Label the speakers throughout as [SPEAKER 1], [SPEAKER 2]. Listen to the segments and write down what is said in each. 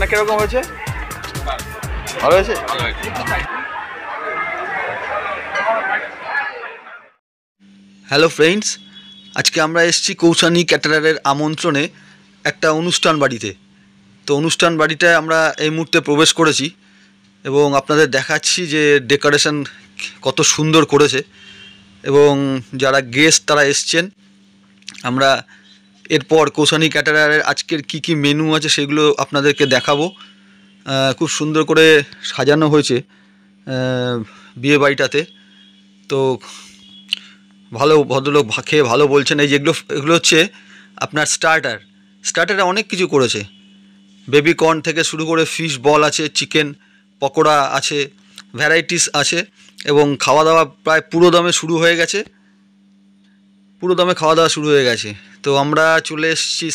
[SPEAKER 1] রান্না কিরকম হয়েছে? ভালো হয়েছে। হ্যালো ফ্রেন্ডস, আজকে আমরা এসেছি কৌশানী ক্যাটারারের আমন্ত্রণে একটা অনুষ্ঠান বাড়িতে। তো অনুষ্ঠান বাড়িটায় আমরা এই মুহূর্তে প্রবেশ করেছি এবং আপনাদের দেখাচ্ছি যে ডেকোরেশন কত সুন্দর করেছে এবং যারা গেস্ট তারা এসছেন। আমরা এরপর কৌশানী ক্যাটারারের আজকের কি মেনু আছে সেগুলো আপনাদেরকে দেখাবো। খুব সুন্দর করে সাজানো হয়েছে বিয়ে বাড়িটাতে। তো ভালো ভদ্রলোক খেয়ে ভালো বলছেন। এই এগুলো হচ্ছে আপনার স্টার্টারে অনেক কিছু করেছে। বেবি কর্ন থেকে শুরু করে ফিশ বল আছে, চিকেন পকোড়া আছে, ভ্যারাইটিস আছে এবং খাওয়া দাওয়া প্রায় পুরো দমে খাওয়া দাওয়া শুরু হয়ে গেছে। তো আমরা চলে এসেছি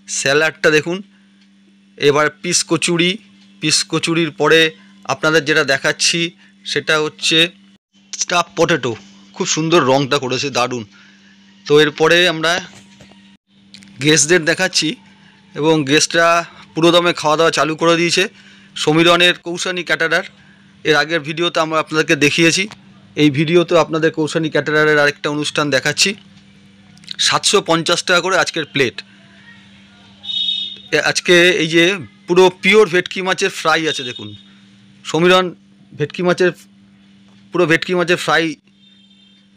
[SPEAKER 1] স্যালাডটা দেখুন। এবার পিস কচুরির পরে আপনাদের যেটা দেখাচ্ছি সেটা হচ্ছে স্টাফ পটেটো। খুব সুন্দর রঙটা করেছে, দারুণ। তো এরপরে আমরা গেস্টদের দেখাচ্ছি এবং গেস্টরা পুরোদমে খাওয়া দাওয়া চালু করে দিয়েছে। সমীরনের কৌশানী ক্যাটারার এর আগের ভিডিওতে আমরা আপনাদেরকে দেখিয়েছি। এই ভিডিওতে আপনাদের কৌশানী ক্যাটারারের আরেকটা অনুষ্ঠান দেখাচ্ছি। 750 টাকা করে আজকের প্লেট। আজকে এই যে পুরো পিওর ভেটকি মাছের ফ্রাই আছে দেখুন। সমীরন ভেটকি মাছের ফ্রাই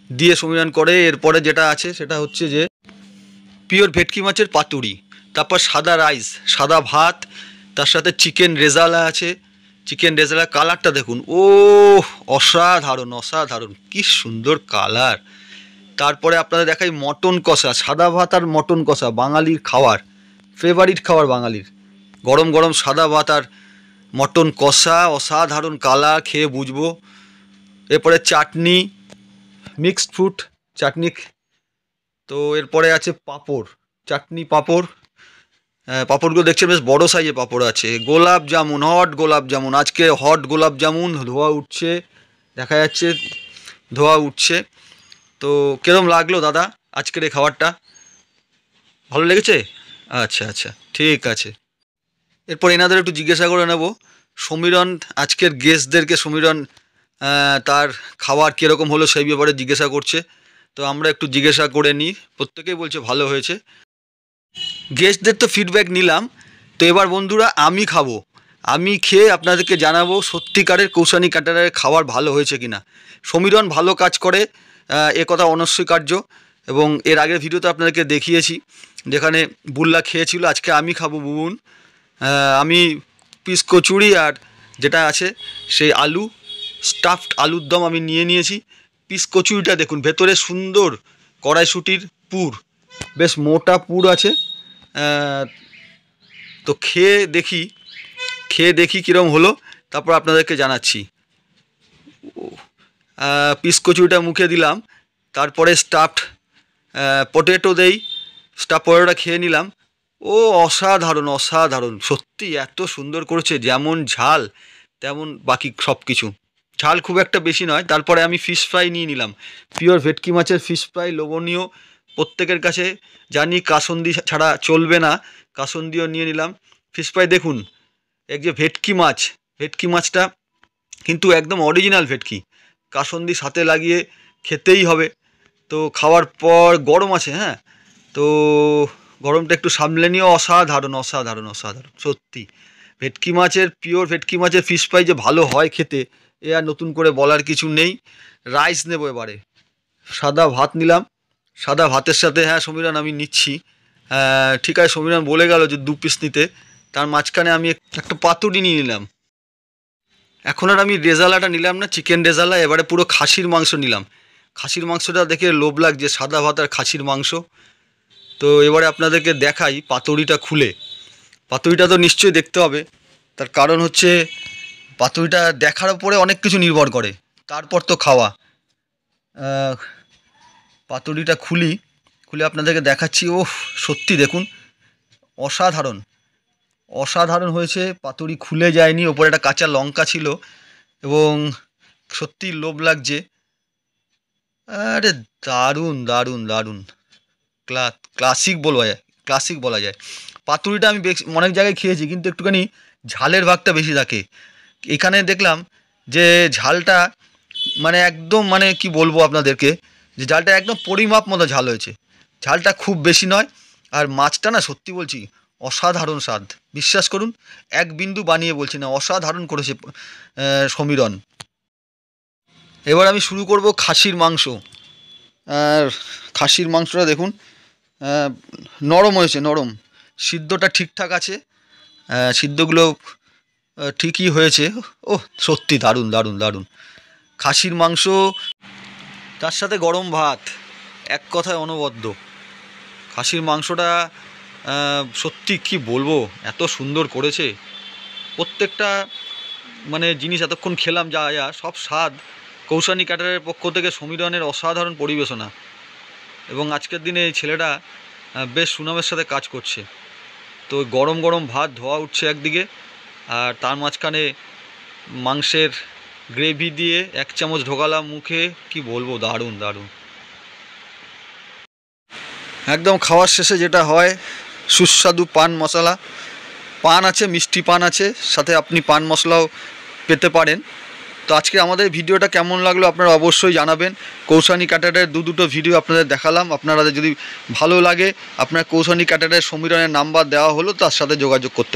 [SPEAKER 1] দিয়ে সমীরন করে। এরপরে যেটা আছে সেটা হচ্ছে যে পিওর ভেটকি মাছের পাতুরি, তারপর সাদা রাইস, সাদা ভাত, তার সাথে চিকেন রেজালা আছে। চিকেন রেজালা কালারটা দেখুন, ও অসাধারণ, কি সুন্দর কালার। তারপরে আপনাদের দেখাই মটন কষা, সাদা ভাত আর মটন কষা, বাঙালির খাবার, ফেভারিট খাবার বাঙালির। গরম গরম সাদা ভাত আর মটন কষা, অসাধারণ কালার, খেয়ে বুঝবো। এরপরে চাটনি, মিক্সড ফ্রুট চাটনি। তো এরপরে আছে পাঁপড়, চাটনি পাঁপড়। পাঁপড়গুলো দেখছেন বেশ বড়ো সাইজে পাঁপড় আছে। গোলাপ জামুন, হট গোলাপ জামুন, আজকে হট গোলাপ জামুন ধোয়া উঠছে, দেখা যাচ্ছে ধোয়া উঠছে। তো কিরম লাগলো দাদা আজকের এই খাবারটা? ভালো লেগেছে? আচ্ছা, ঠিক আছে। এরপর এনাদের একটু জিজ্ঞাসা করে নেব সমীরন আজকের গেস্টদেরকে, সমীরন তার খাবার কীরকম হলো সেই ব্যাপারে জিজ্ঞাসা করছে। তো আমরা একটু জিজ্ঞাসা করে নিই। প্রত্যেকেই বলছে ভালো হয়েছে। গেস্টদের তো ফিডব্যাক নিলাম। তো এবার বন্ধুরা আমি খাবো, আমি খেয়ে আপনাদেরকে জানাবো সত্যিকারের কৌশানী ক্যাটারারের খাবার ভালো হয়েছে কিনা। সমীরন ভালো কাজ করে, এ কথা অনস্বীকার্য। এবং এর আগের ভিডিওতে আপনাদেরকে দেখিয়েছি যেখানে বুল্লা খেয়েছিল। আজকে আমি খাবো বুবুন। আমি পিস কচুরি আর যেটা আছে সেই স্টাফড আলুর দম আমি নিয়েছি। পিস কচুরিটা দেখুন, ভেতরে সুন্দর কড়াইশুঁটির পুর, বেশ মোটা পুর আছে। তো খেয়ে দেখি কীরকম হলো, তারপর আপনাদেরকে জানাচ্ছি। পিস কচুরিটা মুখে দিলাম, তারপরে স্টাফড পটেটোটা খেয়ে নিলাম। ও অসাধারণ, সত্যি এত সুন্দর করেছে, যেমন ঝাল তেমন বাকি সব কিছু। ঝাল খুব একটা বেশি নয়। তারপরে আমি ফিশ ফ্রাই নিয়ে নিলাম, পিওর ভেটকি মাছের ফিশ ফ্রাই, লোভনীয়। প্রত্যেকের কাছে জানি কাসন্দি ছাড়া চলবে না, কাসন্দিও নিয়ে নিলাম। ফিশ ফ্রাই দেখুন, এক যে ভেটকি মাছটা কিন্তু একদম অরিজিনাল ভেটকি, কাসন্দি সাথে লাগিয়ে খেতেই হবে। তো খাওয়ার পর গরম আছে, হ্যাঁ, তো গরমটা একটু সামলে নিয়ে অসাধারণ সত্যি। পিওর ভেটকি মাছের ফিশ ফ্রাই যে ভালো হয় খেতে, এ আর নতুন করে বলার কিছু নেই। রাইস নেব এবারে। সাদা ভাত নিলাম, সাদা ভাতের সাথে, হ্যাঁ সমীরন আমি নিচ্ছি। ঠিক আছে, সমীরন বলে গেল যে 2 পিস নিতে, তার মাঝখানে আমি একটা পাতুরি নিয়ে নিলাম। এখন আর আমি রেজালাটা নিলাম না, চিকেন রেজালা। এবারে পুরো খাসির মাংস নিলাম। খাসির মাংসটা দেখে লোভ লাগছে, সাদা ভাত আর খাসির মাংস। তো এবারে আপনাদেরকে দেখাই পাতুরিটা খুলে। পাতুরিটা তো নিশ্চয়ই দেখতে হবে, তার কারণ হচ্ছে পাতুরিটা দেখার উপরে অনেক কিছু নির্ভর করে, তারপর তো খাওয়া। পাতুরিটা খুলে আপনাদেরকে দেখাচ্ছি। ওহ, সত্যি দেখুন, অসাধারণ হয়েছে। পাতুরি খুলে যায়নি, ওপরে একটা কাঁচা লঙ্কা ছিল এবং সত্যি লোভ লাগছে। আরে দারুণ, ক্লাসিক বলা যায়। পাতুরিটা আমি অনেক জায়গায় খেয়েছি, কিন্তু একটুখানি ঝালের ভাগটা বেশি থাকে। এখানে দেখলাম যে ঝালটা মানে একদম, মানে কি বলবো আপনাদেরকে, যে ঝালটা একদম পরিমাপ মতো ঝাল হয়েছে, ঝালটা খুব বেশি নয়। আর মাছটা না, সত্যি বলছি, অসাধারণ স্বাদ, বিশ্বাস করুন, এক বিন্দু বানিয়ে বলছি না, অসাধারণ করেছে সমীরণ। এবার আমি শুরু করব খাসির মাংস। আর খাসির মাংসটা দেখুন, নরম হয়েছে, নরম, সিদ্ধটা ঠিকঠাক আছে, সিদ্ধগুলো ঠিকই হয়েছে। ও সত্যি দারুণ দারুণ দারুণ খাসির মাংস, তার সাথে গরম ভাত, এক কথায় অনবদ্য। খাসির মাংসটা সত্যি কি বলবো, এত সুন্দর করেছে প্রত্যেকটা, মানে জিনিস এতক্ষণ খেলাম যা যা সব স্বাদ কৌশানী ক্যাটারের পক্ষ থেকে সমীরণের অসাধারণ পরিবেশনা। এবং আজকের দিনে এই ছেলেটা বেশ সুনামের সাথে কাজ করছে। তো গরম গরম ভাত ধোয়া উঠছে একদিকে, আর তার মাঝখানে মাংসের গ্রেভি দিয়ে এক চামচ ঢোকালাম মুখে, কি বলবো, দারুণ দারুণ। একদম খাওয়ার শেষে যেটা হয়, সুস্বাদু পান মশলা, পান আছে, মিষ্টি পান আছে, সাথে আপনি পান মশলাও পেতে পারেন। তো আজকে আমাদের ভিডিওটা কেমন লাগলো আপনারা অবশ্যই জানাবেন। কৌশানী ক্যাটারের দুটো ভিডিও আপনাদের দেখালাম, আপনারা যদি ভালো লাগে আপনার কৌশানী ক্যাটারের সমীরণের নাম্বার দেওয়া হলো, তার সাথে যোগাযোগ করতে